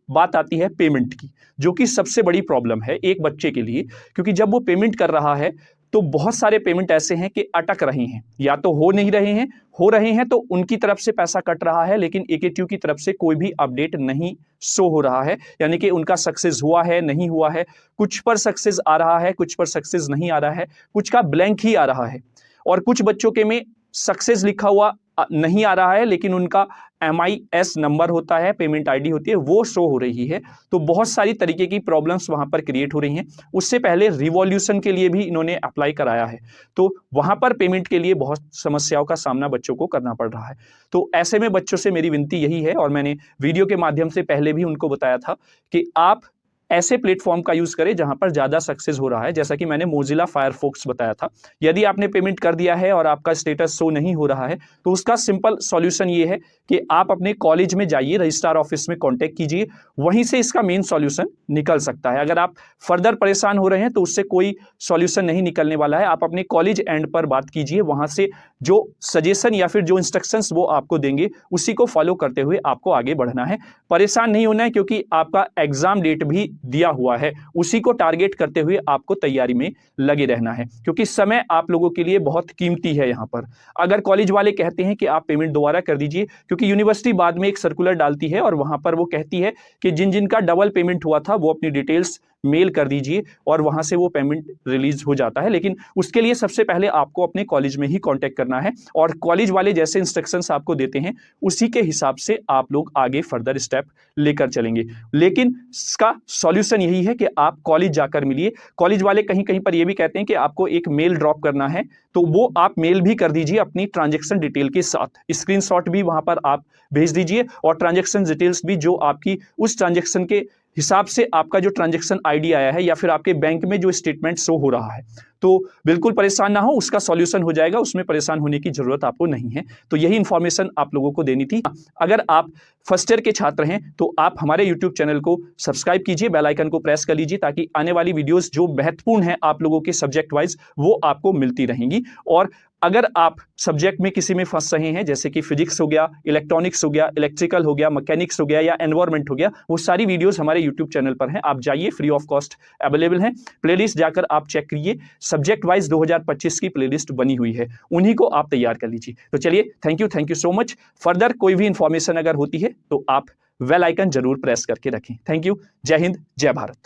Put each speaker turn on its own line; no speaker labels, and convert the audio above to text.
बात आती है पेमेंट की, जो कि सबसे बड़ी प्रॉब्लम है एक बच्चे के लिए, क्योंकि जब वो पेमेंट कर रहा है तो बहुत सारे पेमेंट ऐसे हैं कि अटक रहे हैं, या तो हो नहीं रहे हैं, हो रहे हैं तो उनकी तरफ से पैसा कट रहा है, लेकिन AKTU की तरफ से कोई भी अपडेट नहीं शो हो रहा है, यानी कि उनका सक्सेस हुआ है नहीं हुआ है। कुछ पर सक्सेस आ रहा है, कुछ पर सक्सेस नहीं आ रहा है, कुछ का ब्लैंक ही आ रहा है, और कुछ बच्चों के में सक्सेस लिखा हुआ नहीं आ रहा है, लेकिन उनका MIS नंबर होता है, पेमेंट ID होती है, वो शो हो रही है। तो बहुत सारी तरीके की प्रॉब्लम्स वहां पर क्रिएट हो रही हैं। उससे पहले रिवॉल्यूशन के लिए भी इन्होंने अप्लाई कराया है, तो वहां पर पेमेंट के लिए बहुत समस्याओं का सामना बच्चों को करना पड़ रहा है। तो ऐसे में बच्चों से मेरी विनती यही है, और मैंने वीडियो के माध्यम से पहले भी उनको बताया था, कि आप ऐसे प्लेटफॉर्म का यूज करें जहां पर ज्यादा सक्सेस हो रहा है, जैसा कि मैंने मोजिला फायरफॉक्स बताया था। यदि आपने पेमेंट कर दिया है और आपका स्टेटस शो नहीं हो रहा है, तो उसका सिंपल सॉल्यूशन ये है कि आप अपने कॉलेज में जाइए, रजिस्ट्रार ऑफिस में कांटेक्ट कीजिए, वहीं से इसका मेन सॉल्यूशन निकल सकता है। अगर आप फर्दर परेशान हो रहे हैं तो उससे कोई सॉल्यूशन नहीं निकलने वाला है। आप अपने कॉलेज एंड पर बात कीजिए, वहां से जो सजेशन या फिर जो इंस्ट्रक्शंस वो आपको देंगे, उसी को फॉलो करते हुए आपको आगे बढ़ना है। परेशान नहीं होना है, क्योंकि आपका एग्जाम डेट भी दिया हुआ है, उसी को टारगेट करते हुए आपको तैयारी में लगे रहना है, क्योंकि समय आप लोगों के लिए बहुत कीमती है। यहां पर अगर कॉलेज वाले कहते हैं कि आप पेमेंट दोबारा कर दीजिए, क्योंकि यूनिवर्सिटी बाद में एक सर्कुलर डालती है और वहां पर वो कहती है कि जिन जिन का डबल पेमेंट हुआ था वो अपनी डिटेल्स मेल कर दीजिए, और वहां से वो पेमेंट रिलीज हो जाता है। लेकिन उसके लिए सबसे पहले आपको अपने कॉलेज में ही कांटेक्ट करना है, और कॉलेज वाले जैसे इंस्ट्रक्शंस आपको देते हैं उसी के हिसाब से आप लोग आगे फर्दर स्टेप लेकर चलेंगे। लेकिन इसका सॉल्यूशन यही है कि आप कॉलेज जाकर मिलिए। कॉलेज वाले कहीं कहीं पर ये भी कहते हैं कि आपको एक मेल ड्रॉप करना है, तो वो आप मेल भी कर दीजिए अपनी ट्रांजैक्शन डिटेल के साथ, स्क्रीनशॉट भी वहां पर आप भेज दीजिए, और ट्रांजैक्शन डिटेल्स भी जो आपकी उस ट्रांजैक्शन के हिसाब से आपका जो ट्रांजैक्शन ID आया है, या फिर आपके बैंक में जो स्टेटमेंट शो हो रहा है, तो बिल्कुल परेशान ना हो, उसका सॉल्यूशन हो जाएगा, उसमें परेशान होने की जरूरत आपको नहीं है। तो यही इंफॉर्मेशन आप लोगों को देनी थी। अगर आप फर्स्ट ईयर के छात्र हैं तो आप हमारे यूट्यूब चैनल को सब्सक्राइब कीजिए, बेल आइकन को प्रेस कर लीजिए, ताकि आने वाली वीडियोस जो महत्वपूर्ण है आप लोगों के सब्जेक्ट वाइज, वो आपको मिलती रहेंगी। और अगर आप सब्जेक्ट में किसी में फंस रहे हैं, जैसे कि फिजिक्स हो गया, इलेक्ट्रॉनिक्स हो गया, इलेक्ट्रिकल हो गया, मैकेनिक्स हो गया, या एनवायरमेंट हो गया, वो सारी वीडियोस हमारे यूट्यूब चैनल पर हैं। आप जाइए, फ्री ऑफ कॉस्ट अवेलेबल हैं। प्लेलिस्ट जाकर आप चेक करिए, सब्जेक्ट वाइज 2025 की प्लेलिस्ट बनी हुई है, उन्हीं को आप तैयार कर लीजिए। तो चलिए, thank you so much. Further कोई भी इंफॉर्मेशन अगर होती है तो आप बेल आइकन जरूर प्रेस करके रखें। Thank you. जय हिंद, जय भारत।